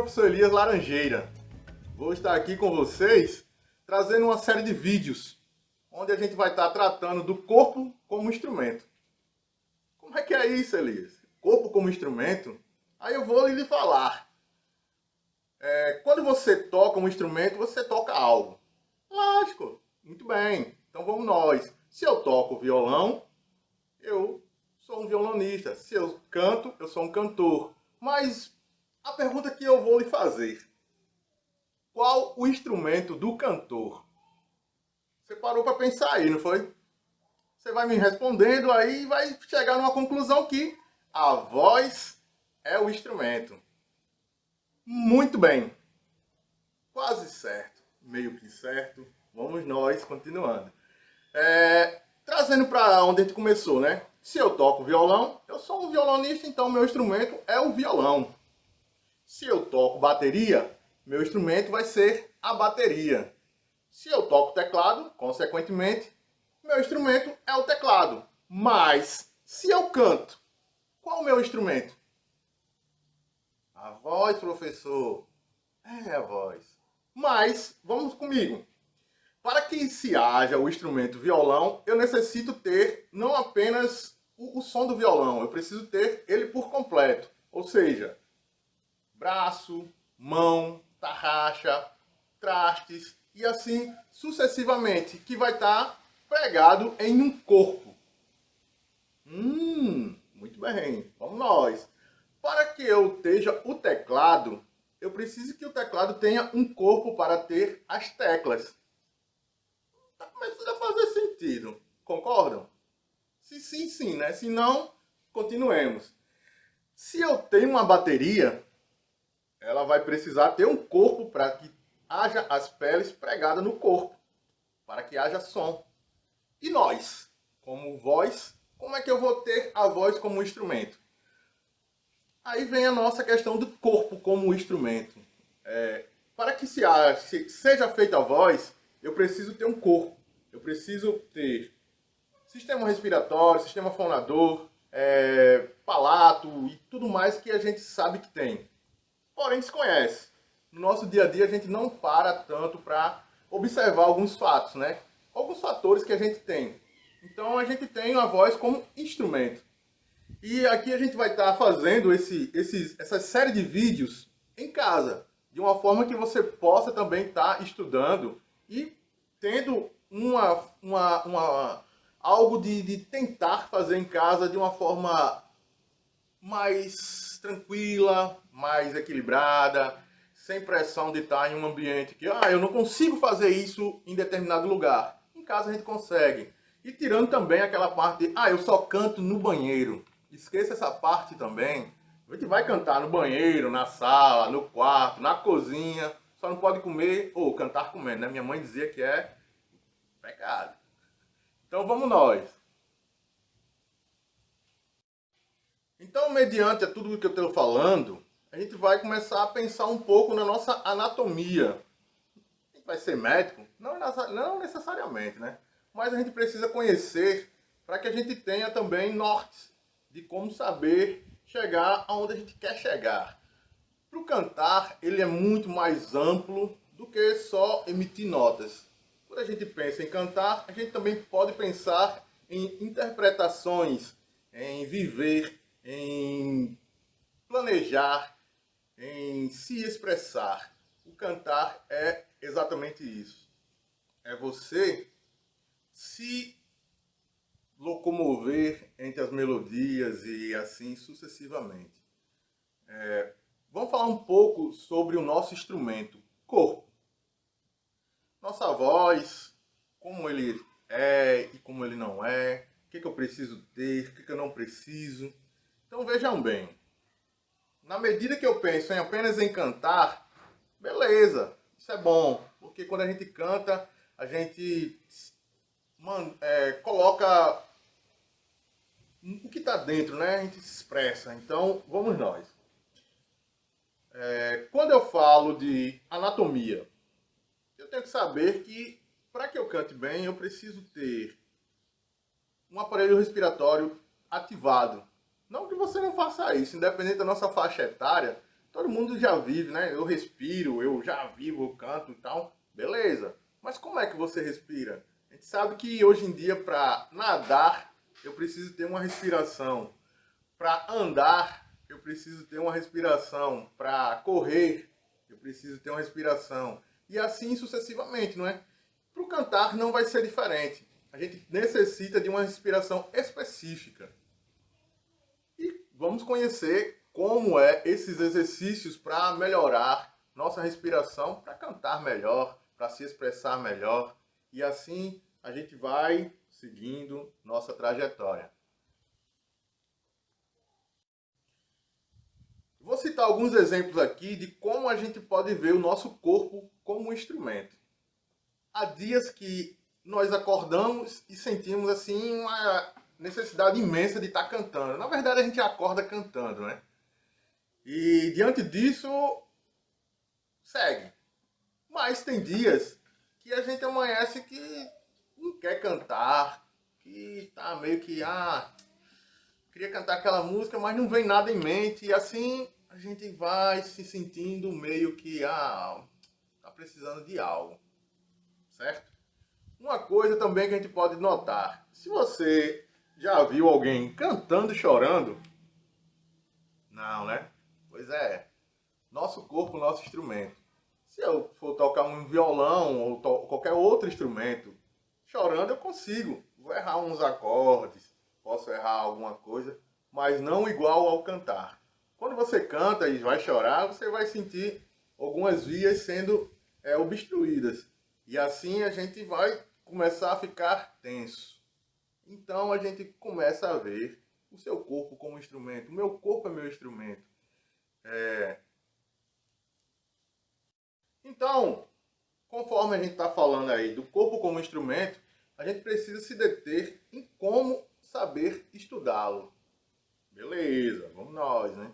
professor Elias Laranjeira. Vou estar aqui com vocês trazendo uma série de vídeos onde a gente vai estar tratando do corpo como instrumento. Como é que é isso, Elias? Corpo como instrumento? Aí eu vou lhe falar. Quando você toca um instrumento, você toca algo. Lógico, muito bem. Então vamos nós. Se eu toco violão, eu sou um violonista. Se eu canto, eu sou um cantor. Mas a pergunta que eu vou lhe fazer: qual o instrumento do cantor? Você parou para pensar aí, não foi? Você vai me respondendo aí e vai chegar numa conclusão que a voz é o instrumento. Muito bem. Quase certo. Meio que certo. Vamos nós continuando. Trazendo para onde a gente começou, né? Se eu toco violão, eu sou um violonista, então meu instrumento é o violão. Se eu toco bateria, meu instrumento vai ser a bateria. Se eu toco teclado, consequentemente, meu instrumento é o teclado. Mas, se eu canto, qual o meu instrumento? A voz, professor. É a voz. Mas, vamos comigo. Para que se haja o instrumento violão, eu necessito ter não apenas o som do violão, eu preciso ter ele por completo. Ou seja, braço, mão, tarraxa, trastes e assim sucessivamente, que vai estar pregado em um corpo. Muito bem, vamos nós. Para que eu esteja o teclado, eu preciso que o teclado tenha um corpo para ter as teclas. Está começando a fazer sentido, concordam? Se sim, sim, né? Se não, continuemos. Se eu tenho uma bateria, ela vai precisar ter um corpo para que haja as peles pregadas no corpo, para que haja som. E nós, como voz, como é que eu vou ter a voz como instrumento? Aí vem a nossa questão do corpo como instrumento. Para que seja feita a voz, eu preciso ter um corpo. Eu preciso ter sistema respiratório, sistema fonador, palato e tudo mais que a gente sabe que tem. Porém, desconhece. No nosso dia a dia, a gente não para tanto para observar alguns fatos, né? Alguns fatores que a gente tem. Então, a gente tem a voz como instrumento. E aqui a gente vai estar fazendo essa série de vídeos em casa, de uma forma que você possa também estar estudando e tendo algo de tentar fazer em casa de uma forma mais tranquila, mais equilibrada, sem pressão de estar em um ambiente que eu não consigo fazer isso em determinado lugar. Em casa a gente consegue. E tirando também aquela parte de eu só canto no banheiro. Esqueça essa parte também. A gente vai cantar no banheiro, na sala, no quarto, na cozinha. Só não pode comer ou cantar comendo, né? Minha mãe dizia que é pecado. Então vamos nós. Então, mediante tudo que eu estou falando, a gente vai começar a pensar um pouco na nossa anatomia. A gente vai ser médico? Não necessariamente, né? Mas a gente precisa conhecer para que a gente tenha também nortes de como saber chegar aonde a gente quer chegar. Para o cantar, ele é muito mais amplo do que só emitir notas. Quando a gente pensa em cantar, a gente também pode pensar em interpretações, em viver, em planejar, em se expressar. O cantar é exatamente isso. É você se locomover entre as melodias e assim sucessivamente. Vamos falar um pouco sobre o nosso instrumento, corpo. Nossa voz, como ele é e como ele não é, o que eu preciso ter, o que eu não preciso. Então vejam bem, na medida que eu penso apenas em cantar, beleza, isso é bom, porque quando a gente canta, a gente coloca o que está dentro, né? A gente se expressa. Então, vamos nós. Quando eu falo de anatomia, eu tenho que saber que, para que eu cante bem, eu preciso ter um aparelho respiratório ativado. Não que você não faça isso, independente da nossa faixa etária, todo mundo já vive, né? Eu respiro, eu já vivo, eu canto e tal. Beleza. Mas como é que você respira? A gente sabe que hoje em dia, para nadar, eu preciso ter uma respiração. Para andar, eu preciso ter uma respiração. Para correr, eu preciso ter uma respiração. E assim sucessivamente, não é? Para o cantar não vai ser diferente. A gente necessita de uma respiração específica. E vamos conhecer como é esses exercícios para melhorar nossa respiração, para cantar melhor, para se expressar melhor. E assim a gente vai seguindo nossa trajetória. Vou citar alguns exemplos aqui de como a gente pode ver o nosso corpo como um instrumento. Há dias que nós acordamos e sentimos assim uma necessidade imensa de estar cantando. Na verdade, a gente acorda cantando, né? E diante disso, segue. Mas tem dias que a gente amanhece que não quer cantar, que tá meio que, queria cantar aquela música, mas não vem nada em mente. E assim a gente vai se sentindo meio que, tá precisando de algo, certo? Uma coisa também que a gente pode notar, se você já viu alguém cantando e chorando, não, né? Pois é, nosso corpo, nosso instrumento. Se eu for tocar um violão ou qualquer outro instrumento, chorando eu consigo. Vou errar uns acordes, posso errar alguma coisa, mas não igual ao cantar. Quando você canta e vai chorar, você vai sentir algumas vias sendo obstruídas. E assim a gente vai começar a ficar tenso. Então a gente começa a ver o seu corpo como instrumento. O meu corpo é meu instrumento. Então, conforme a gente está falando aí do corpo como instrumento, a gente precisa se deter em como saber estudá-lo. Beleza, vamos nós, né?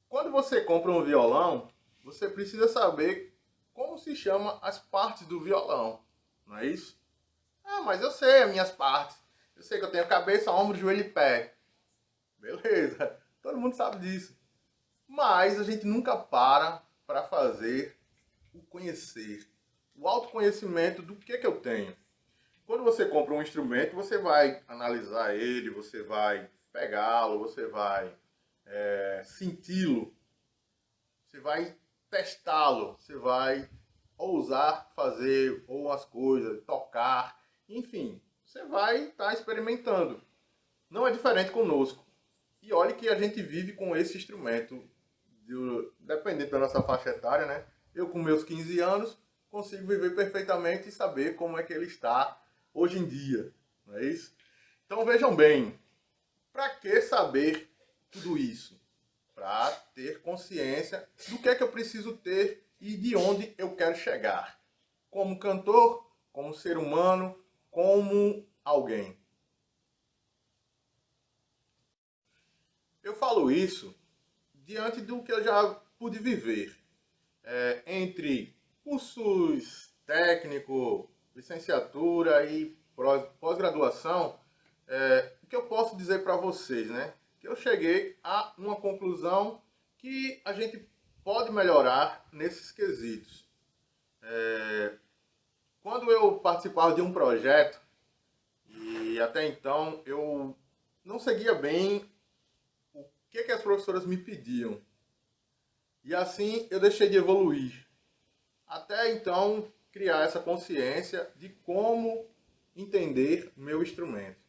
Quando você compra um violão, você precisa saber como se chama as partes do violão, não é isso? Mas eu sei as minhas partes. Eu sei que eu tenho cabeça, ombro, joelho e pé. Beleza, todo mundo sabe disso. Mas a gente nunca para fazer o conhecer, o autoconhecimento do que eu tenho. Quando você compra um instrumento, você vai analisar ele, você vai pegá-lo, você vai senti-lo, você vai testá-lo, você vai ousar fazer ou as coisas, tocar, enfim, você vai estar experimentando. Não é diferente conosco. E olhe que a gente vive com esse instrumento, dependendo da nossa faixa etária, né? Eu com meus 15 anos consigo viver perfeitamente e saber como é que ele está hoje em dia, não é isso? Então vejam bem, para que saber tudo isso? Para ter consciência do que é que eu preciso ter e de onde eu quero chegar. Como cantor, como ser humano, como alguém. Eu falo isso diante do que eu já pude viver. Entre cursos técnico, licenciatura e pós-graduação, o que eu posso dizer para vocês, né? Que eu cheguei a uma conclusão que a gente pode melhorar nesses quesitos. Quando eu participava de um projeto, e até então eu não seguia bem o que as professoras me pediam. E assim eu deixei de evoluir. Até então criar essa consciência de como entender o meu instrumento.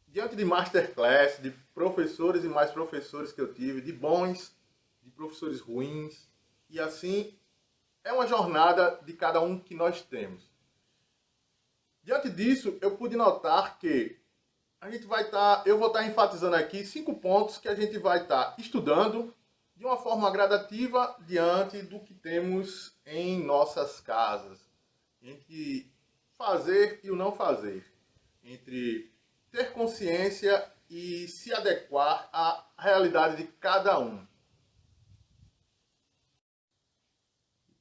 Diante de masterclass, de professores e mais professores que eu tive, de bons, de professores ruins, e assim é uma jornada de cada um que nós temos. Diante disso, eu pude notar que eu vou estar enfatizando aqui 5 pontos que a gente vai estar estudando de uma forma gradativa diante do que temos em nossas casas. Entre fazer e o não fazer. Entre ter consciência e se adequar à realidade de cada um.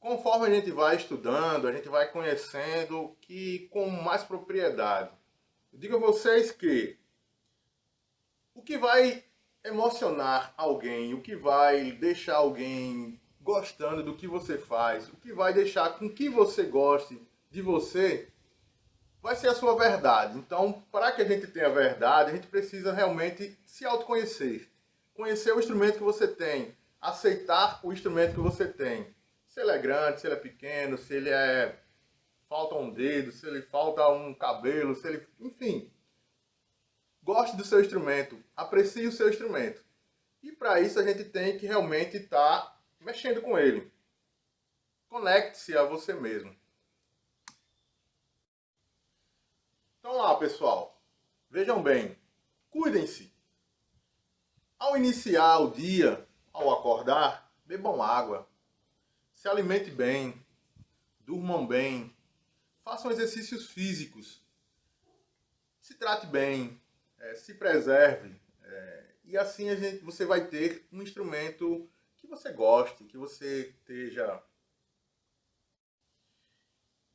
Conforme a gente vai estudando, a gente vai conhecendo que com mais propriedade. Eu digo a vocês que que vai emocionar alguém, o que vai deixar alguém gostando do que você faz, o que vai deixar com que você goste de você, vai ser a sua verdade. Então, para que a gente tenha a verdade, a gente precisa realmente se autoconhecer. Conhecer o instrumento que você tem, aceitar o instrumento que você tem. Se ele é grande, se ele é pequeno, se ele é falta um dedo, se ele falta um cabelo, se ele, enfim, goste do seu instrumento, aprecie o seu instrumento. E para isso a gente tem que realmente estar mexendo com ele. Conecte-se a você mesmo. Então lá, pessoal, vejam bem, cuidem-se. Ao iniciar o dia, ao acordar, bebam água, se alimente bem, durmam bem, façam exercícios físicos, se trate bem, se preserve, e assim você vai ter um instrumento que você goste, que você esteja.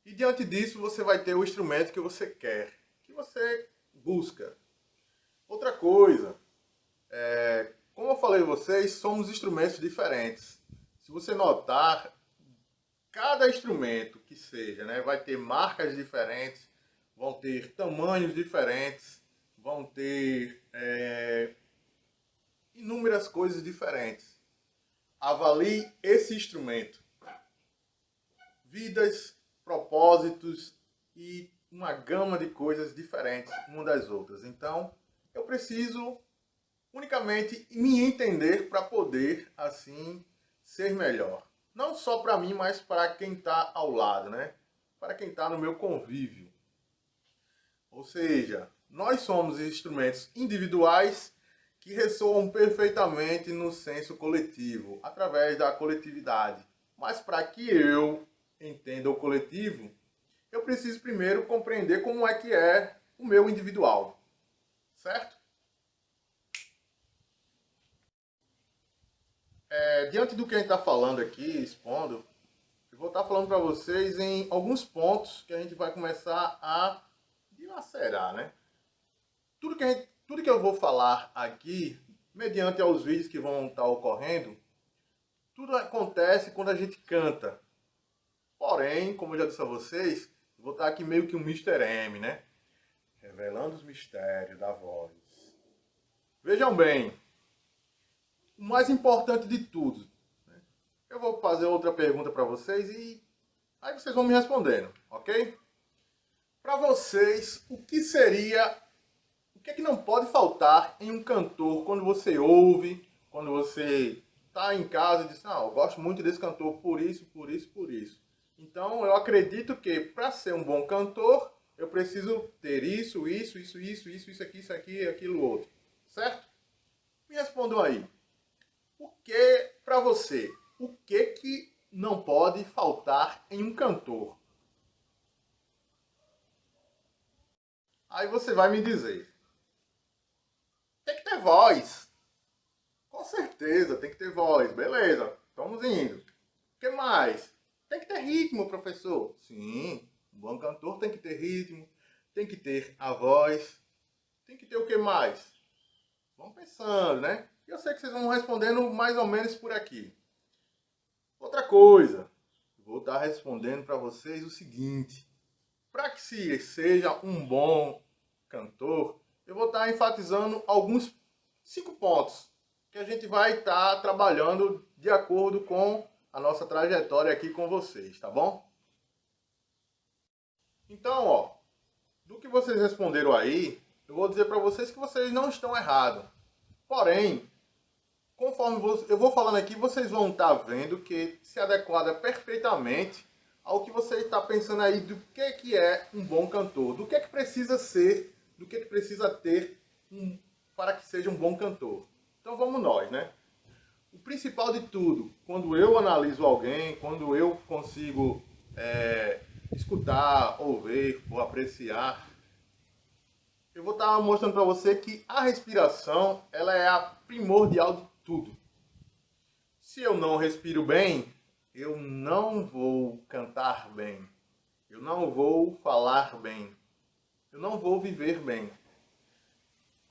E diante disso você vai ter o instrumento que você quer, que você busca. Outra coisa, como eu falei a vocês, somos instrumentos diferentes. Se você notar, cada instrumento que seja, né, vai ter marcas diferentes, vão ter tamanhos diferentes, vão ter inúmeras coisas diferentes. Avalie esse instrumento. Vidas, propósitos e uma gama de coisas diferentes uma das outras. Então, eu preciso unicamente me entender para poder, assim, ser melhor. Não só para mim, mas para quem está ao lado, né? Para quem está no meu convívio. Ou seja, nós somos instrumentos individuais que ressoam perfeitamente no senso coletivo, através da coletividade. Mas para que eu entenda o coletivo, eu preciso primeiro compreender como é o meu individual. Certo? Diante do que a gente está falando aqui, expondo, eu vou estar falando para vocês em alguns pontos que a gente vai começar a dilacerar, né? Tudo que eu vou falar aqui, mediante aos vídeos que vão estar ocorrendo, tudo acontece quando a gente canta. Porém, como eu já disse a vocês, eu vou estar aqui meio que um Mr. M, né? Revelando os mistérios da voz. Vejam bem, o mais importante de tudo, né? Eu vou fazer outra pergunta para vocês e aí vocês vão me respondendo, ok? Para vocês, o que é que não pode faltar em um cantor quando você ouve, quando você está em casa e diz, eu gosto muito desse cantor por isso, por isso, por isso. Então, eu acredito que para ser um bom cantor, eu preciso ter isso, isso aqui, aquilo outro. Certo? Me respondam aí. Para você, o que não pode faltar em um cantor? Aí você vai me dizer. Tem que ter voz. Com certeza, tem que ter voz. Beleza, estamos indo. O que mais? Tem que ter ritmo, professor. Sim, um bom cantor tem que ter ritmo, tem que ter a voz. Tem que ter o que mais? Vamos pensando, né? Eu sei que vocês vão respondendo mais ou menos por aqui. Outra coisa, vou estar respondendo para vocês o seguinte. Para que se seja um bom cantor, eu vou estar enfatizando alguns 5 pontos que a gente vai estar trabalhando de acordo com a nossa trajetória aqui com vocês, tá bom? Então, do que vocês responderam aí, eu vou dizer para vocês que vocês não estão errados. Porém, conforme eu vou falando aqui, vocês vão estar vendo que se adequada perfeitamente ao que você está pensando aí do que é um bom cantor, do que precisa ser, do que precisa ter para que seja um bom cantor. Então vamos nós, né? O principal de tudo, quando eu analiso alguém, quando eu consigo escutar, ouvir ou apreciar, eu vou estar mostrando para você que a respiração ela é a primordial de tudo. Se eu não respiro bem, eu não vou cantar bem, eu não vou falar bem, eu não vou viver bem.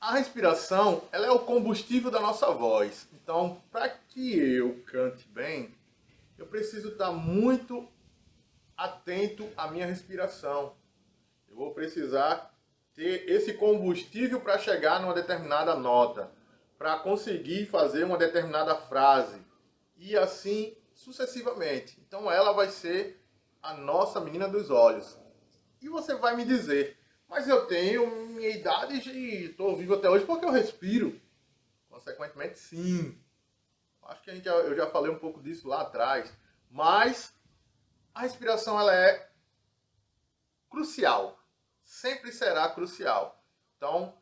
A respiração, ela é o combustível da nossa voz. Então, para que eu cante bem, eu preciso estar muito atento à minha respiração. Eu vou precisar ter esse combustível para chegar numa determinada nota, para conseguir fazer uma determinada frase e assim sucessivamente. Então ela vai ser a nossa menina dos olhos. E você vai me dizer, mas eu tenho minha idade e estou vivo até hoje porque eu respiro. Consequentemente, sim. Acho que eu já falei um pouco disso lá atrás. Mas a respiração ela é crucial. Sempre será crucial. Então,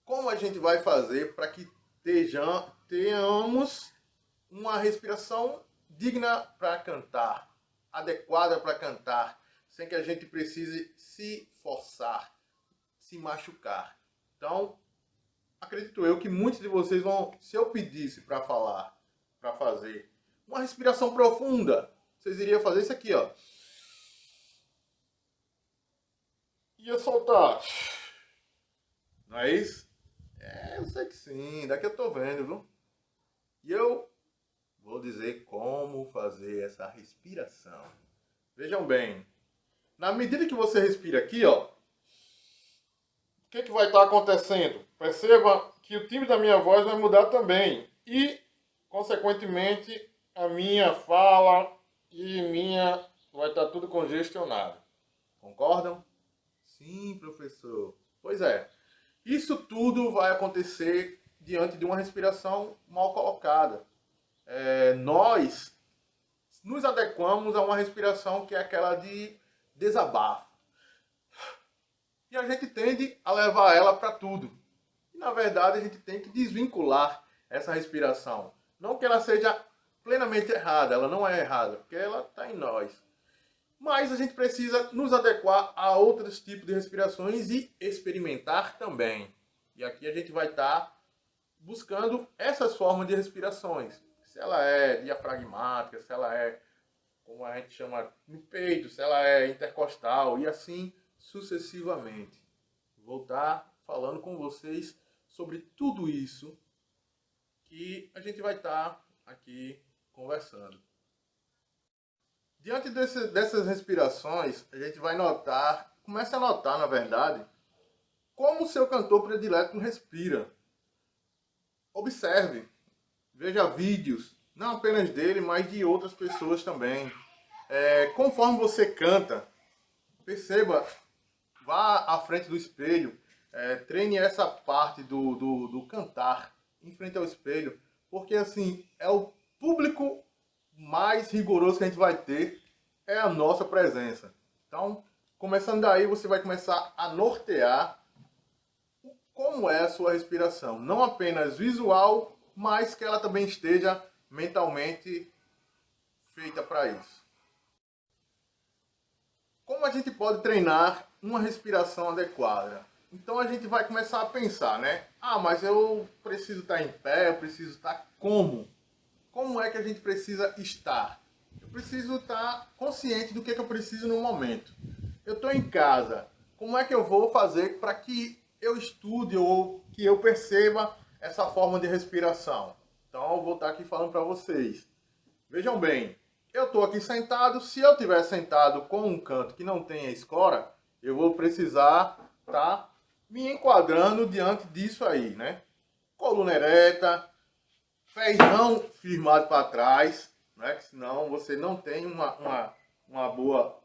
como a gente vai fazer para que tenhamos uma respiração digna para cantar, adequada para cantar, sem que a gente precise se forçar, se machucar. Então, acredito eu que muitos de vocês vão, se eu pedisse para falar, para fazer uma respiração profunda, vocês iriam fazer isso aqui, ó. Ia soltar. Não é isso? É, eu sei que sim, daqui eu tô vendo, viu? E eu vou dizer como fazer essa respiração. Vejam bem, na medida que você respira aqui, ó, o que vai estar acontecendo? Perceba que o timbre da minha voz vai mudar também. E, consequentemente, a minha fala e minha vai estar tudo congestionado. Concordam? Sim, professor. Pois é. Isso tudo vai acontecer diante de uma respiração mal colocada. Nós nos adequamos a uma respiração que é aquela de desabafo. E a gente tende a levar ela para tudo. E, na verdade, a gente tem que desvincular essa respiração. Não que ela seja plenamente errada, ela não é errada, porque ela está em nós. Mas a gente precisa nos adequar a outros tipos de respirações e experimentar também. E aqui a gente vai estar buscando essas formas de respirações. Se ela é diafragmática, se ela é, como a gente chama, no peito, se ela é intercostal e assim sucessivamente. Vou estar falando com vocês sobre tudo isso que a gente vai estar aqui conversando. Diante dessas respirações, a gente vai notar, começa a notar, na verdade, como o seu cantor predileto respira. Observe, veja vídeos, não apenas dele, mas de outras pessoas também. Conforme você canta, perceba, vá à frente do espelho, treine essa parte do cantar em frente ao espelho, porque assim, é o público mais rigoroso que a gente vai ter, é a nossa presença. Então, começando daí, você vai começar a nortear como é a sua respiração. Não apenas visual, mas que ela também esteja mentalmente feita para isso. Como a gente pode treinar uma respiração adequada? Então a gente vai começar a pensar, né? Ah, mas eu preciso estar em pé, eu preciso estar como? Como é que a gente precisa estar? Eu preciso estar consciente do que eu preciso no momento. Eu estou em casa. Como é que eu vou fazer para que eu estude ou que eu perceba essa forma de respiração? Então eu vou estar aqui falando para vocês. Vejam bem, eu estou aqui sentado. Se eu estiver sentado com um canto que não tenha escora, eu vou precisar estar me enquadrando diante disso aí, né? Coluna ereta, pés não firmados para trás, né? Que senão você não tem uma boa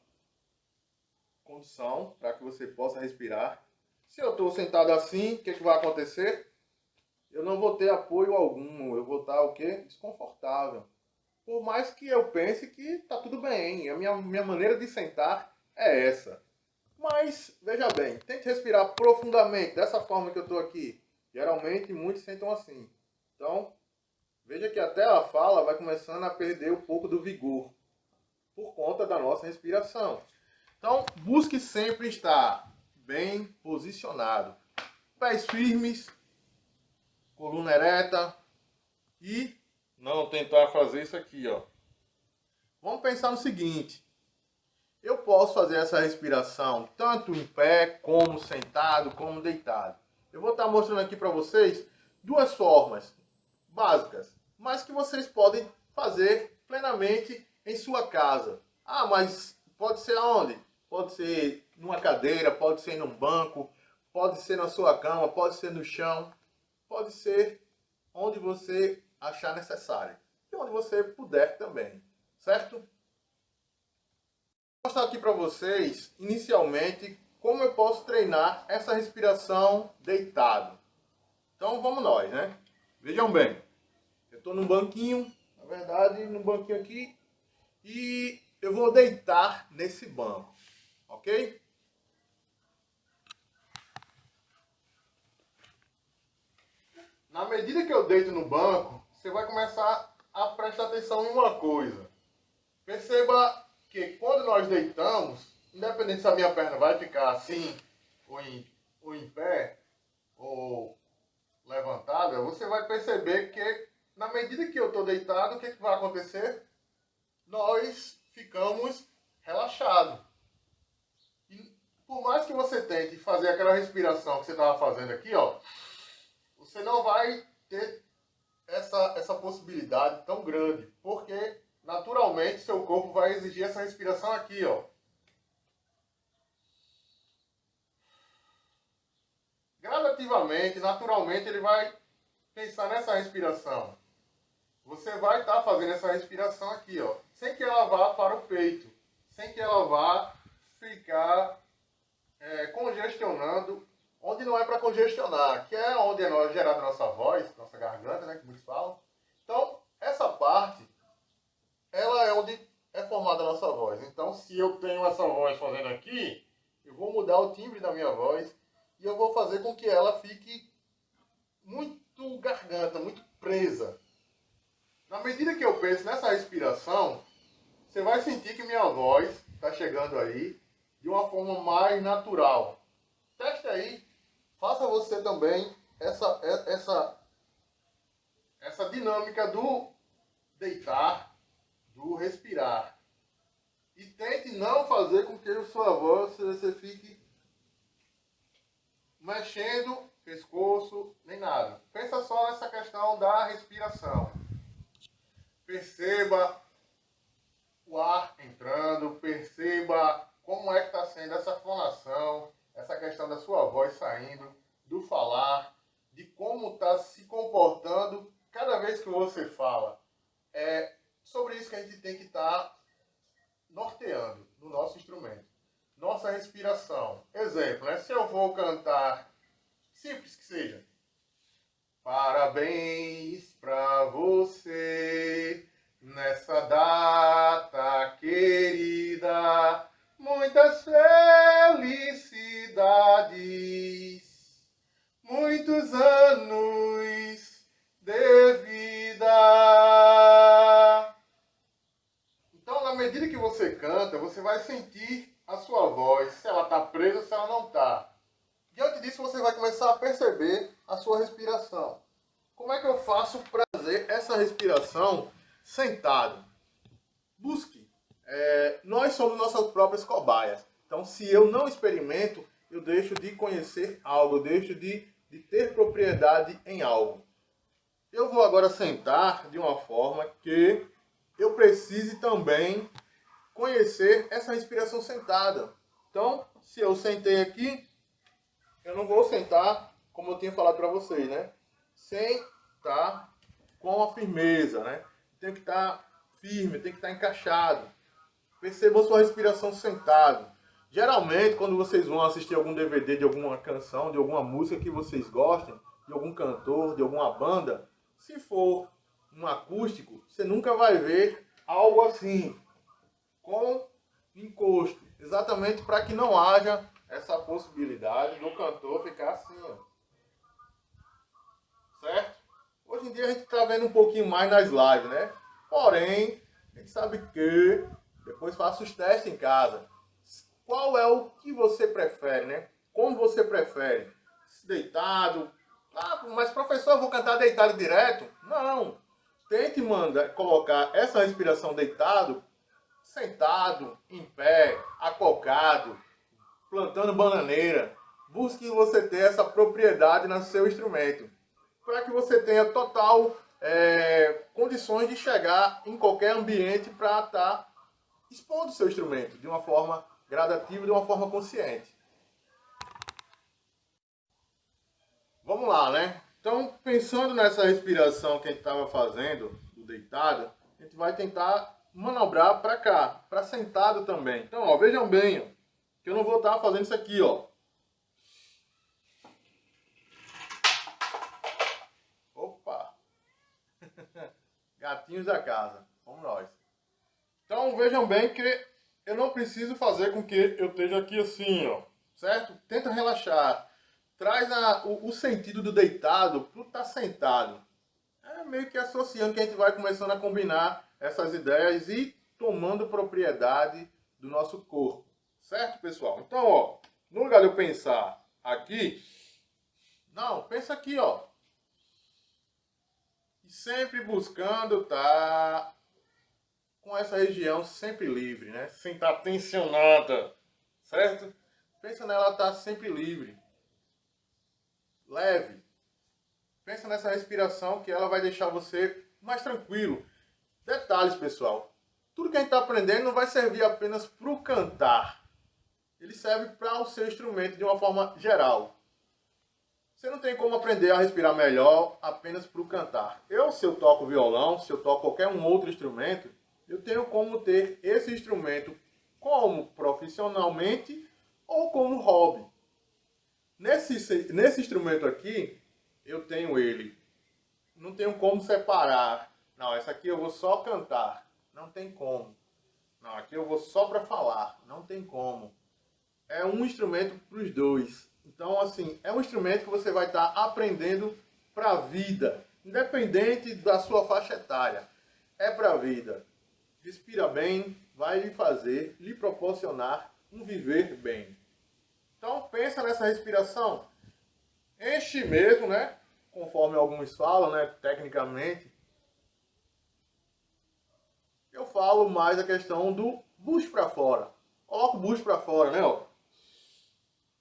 condição para que você possa respirar. Se eu estou sentado assim, o que vai acontecer? Eu não vou ter apoio algum, eu vou estar o quê? Desconfortável. Por mais que eu pense que está tudo bem, a minha maneira de sentar é essa. Mas, veja bem, tente respirar profundamente, dessa forma que eu estou aqui. Geralmente, muitos sentam assim. Então, veja que até a fala vai começando a perder um pouco do vigor, por conta da nossa respiração. Então, busque sempre estar bem posicionado. Pés firmes, coluna ereta e não tentar fazer isso aqui, ó. Vamos pensar no seguinte. Eu posso fazer essa respiração tanto em pé, como sentado, como deitado. Eu vou estar mostrando aqui para vocês duas formas básicas, mas que vocês podem fazer plenamente em sua casa. Ah, mas pode ser aonde? Pode ser numa cadeira, pode ser num banco, pode ser na sua cama, pode ser no chão, pode ser onde você achar necessário e onde você puder também, certo? Vou mostrar aqui para vocês, inicialmente, como eu posso treinar essa respiração deitado. Então vamos nós, né? Vejam bem, eu estou num banquinho, na verdade, num banquinho aqui, e eu vou deitar nesse banco, ok? Na medida que eu deito no banco, você vai começar a prestar atenção em uma coisa. Perceba que quando nós deitamos, independente se a minha perna vai ficar assim, ou em pé, ou levantada, você vai perceber que na medida que eu estou deitado, o que vai acontecer? Nós ficamos relaxados. E por mais que você tente fazer aquela respiração que você estava fazendo aqui, ó, você não vai ter essa possibilidade tão grande, porque naturalmente seu corpo vai exigir essa respiração aqui, ó. Gradativamente, naturalmente, ele vai pensar nessa respiração. Você vai estar fazendo essa respiração aqui, ó, sem que ela vá para o peito, sem que ela vá ficar congestionando onde não é para congestionar, que é onde é gerada nossa voz, nossa garganta, né, que muitos falam. Então, essa parte, ela é onde é formada a nossa voz. Então, se eu tenho essa voz fazendo aqui, eu vou mudar o timbre da minha voz e eu vou fazer com que ela fique muito garganta, muito presa. Na medida que eu penso nessa respiração, você vai sentir que minha voz está chegando aí de uma forma mais natural. Teste aí, faça você também essa dinâmica do deitar, do respirar. E tente não fazer com que a sua voz você fique mexendo pescoço, nem nada. Pensa só nessa questão da respiração. Perceba o ar entrando, perceba como é que está sendo essa fonação, essa questão da sua voz saindo, do falar, de como está se comportando cada vez que você fala. É sobre isso que a gente tem que estar norteando no nosso instrumento. Nossa respiração. Exemplo, né? Se eu vou cantar, simples que seja, parabéns pra você nessa data querida, muitas felicidades, muitos anos de vida. Então, na medida que você canta, você vai sentir a sua voz, se ela está presa ou se ela não está. Diante disso, você vai começar a perceber a sua respiração. Como é que eu faço para fazer essa respiração sentado? Busque. Nós somos nossas próprias cobaias. Então, se eu não experimento, eu deixo de conhecer algo, eu deixo de ter propriedade em algo. Eu vou agora sentar de uma forma que eu precise também conhecer essa respiração sentada. Então, se eu sentei aqui, eu não vou sentar, como eu tinha falado para vocês, né? Sem estar com a firmeza, né? Tem que estar firme, tem que estar encaixado. Percebam sua respiração sentado. Geralmente, quando vocês vão assistir algum DVD de alguma canção, de alguma música que vocês gostem, de algum cantor, de alguma banda, se for um acústico, você nunca vai ver algo assim, com encosto. Exatamente para que não haja essa possibilidade do cantor ficar assim, ó. Certo? Hoje em dia a gente está vendo um pouquinho mais nas lives, né? Porém, a gente sabe que depois faça os testes em casa. Qual é o que você prefere, né? Como você prefere? Deitado? Ah, mas professor, eu vou cantar deitado direto? Não. Tente colocar essa respiração deitado, sentado, em pé, acocado, plantando bananeira. busque você ter essa propriedade no seu instrumento, para que você tenha total condições de chegar em qualquer ambiente para estar expondo o seu instrumento de uma forma gradativa, de uma forma consciente. Vamos lá, né? Então, pensando nessa respiração que a gente estava fazendo, do deitado, a gente vai tentar manobrar para cá, para sentado também. Então, ó, vejam bem, ó, que eu não vou estar fazendo isso aqui, ó. Opa! Gatinhos da casa. Vamos nós. Então, vejam bem que eu não preciso fazer com que eu esteja aqui assim, ó. Certo? Tenta relaxar. Traz o sentido do deitado para o estar sentado. É meio que associando que a gente vai começando a combinar essas ideias e tomando propriedade do nosso corpo. Certo, pessoal? Então, ó, no lugar de eu pensar aqui, não, pensa aqui, ó. E sempre buscando estar com essa região sempre livre, né? Sem estar tensionada, certo? Pensa nela estar sempre livre, leve. Pensa nessa respiração que ela vai deixar você mais tranquilo. Detalhes, pessoal. Tudo que a gente está aprendendo não vai servir apenas para o cantar. Ele serve para o seu instrumento de uma forma geral. Você não tem como aprender a respirar melhor apenas para o cantar. Se eu toco violão, se eu toco qualquer um outro instrumento, eu tenho como ter esse instrumento como profissionalmente ou como hobby. Nesse instrumento aqui, eu tenho ele. Não tenho como separar. Não, essa aqui eu vou só cantar. Não tem como. Não, aqui eu vou só para falar. Não tem como. É um instrumento para os dois. Então, assim, é um instrumento que você vai estar aprendendo para a vida. Independente da sua faixa etária. É para a vida. Respira bem, vai lhe proporcionar um viver bem. Então, pensa nessa respiração. Enche mesmo, né? Conforme alguns falam, né? Tecnicamente. Eu falo mais a questão do bucho para fora. Coloca o bucho para fora, né? Ó.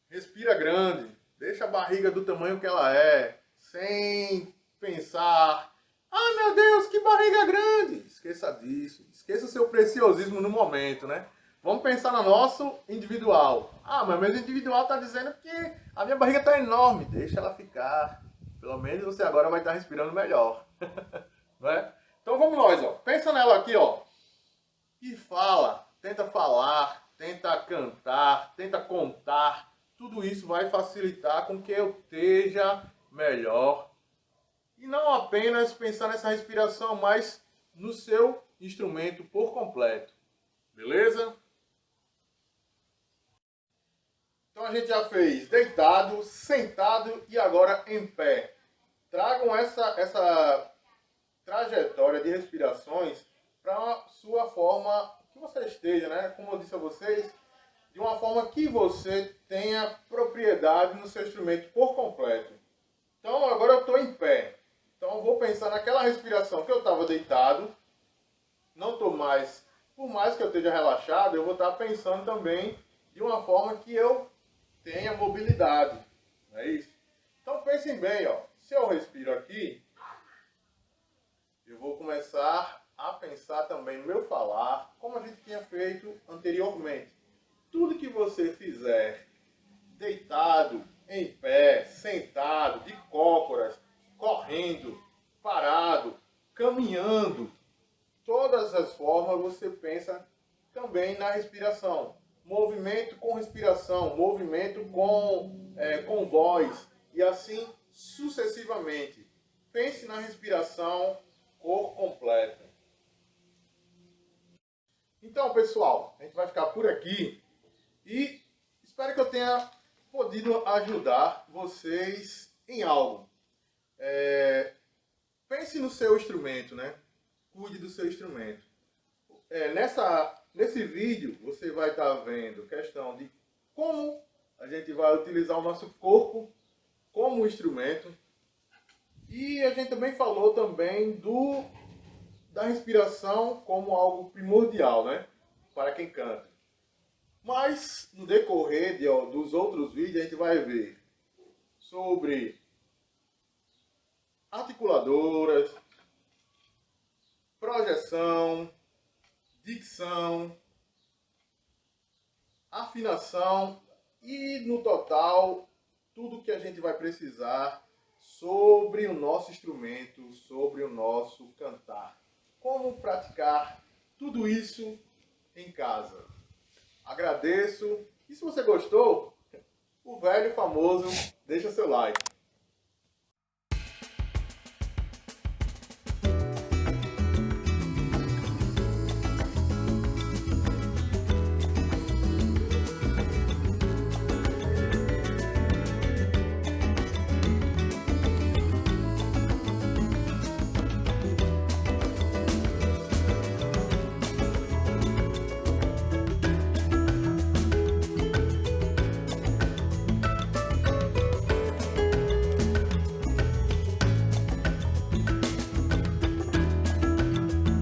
Respira grande. Deixa a barriga do tamanho que ela é. Sem pensar... Ah, meu Deus, que barriga grande! Esqueça disso. Esqueça o seu preciosismo no momento, né? Vamos pensar no nosso individual. Ah, mas meu individual está dizendo que a minha barriga está enorme. Deixa ela ficar. Pelo menos você agora vai estar respirando melhor. Não é? Então vamos nós, ó. Pensa nela aqui, ó. E fala. Tenta falar. Tenta cantar. Tenta contar. Tudo isso vai facilitar com que eu esteja melhor. E não apenas pensar nessa respiração, mas no seu instrumento por completo. Beleza? Então a gente já fez deitado, sentado e agora em pé. Tragam essa trajetória de respirações para a sua forma que você esteja, né? Como eu disse a vocês, de uma forma que você tenha propriedade no seu instrumento por completo. Então agora eu estou em pé. Então eu vou pensar naquela respiração que eu estava deitado. Não estou mais, por mais que eu esteja relaxado, eu vou estar pensando também de uma forma que eu tenha mobilidade. Não é isso? Então pensem bem, ó. Se eu respiro aqui, eu vou começar a pensar também no meu falar, como a gente tinha feito anteriormente. Tudo que você fizer deitado, em pé, sentado, de cócoras, correndo, parado, caminhando, todas as formas você pensa também na respiração. Movimento com respiração, movimento com voz e assim sucessivamente. Pense na respiração por completo. Então, pessoal, a gente vai ficar por aqui e espero que eu tenha podido ajudar vocês em algo. Pense no seu instrumento, né? Cuide do seu instrumento. Nesse vídeo você vai estar vendo questão de como a gente vai utilizar o nosso corpo como instrumento. E a gente também falou também da respiração como algo primordial, né? Para quem canta. Mas no decorrer dos outros vídeos a gente vai ver sobre articuladoras, projeção, dicção, afinação e no total tudo que a gente vai precisar sobre o nosso instrumento, sobre o nosso cantar. Como praticar tudo isso em casa. Agradeço e se você gostou, o velho famoso, deixa seu like.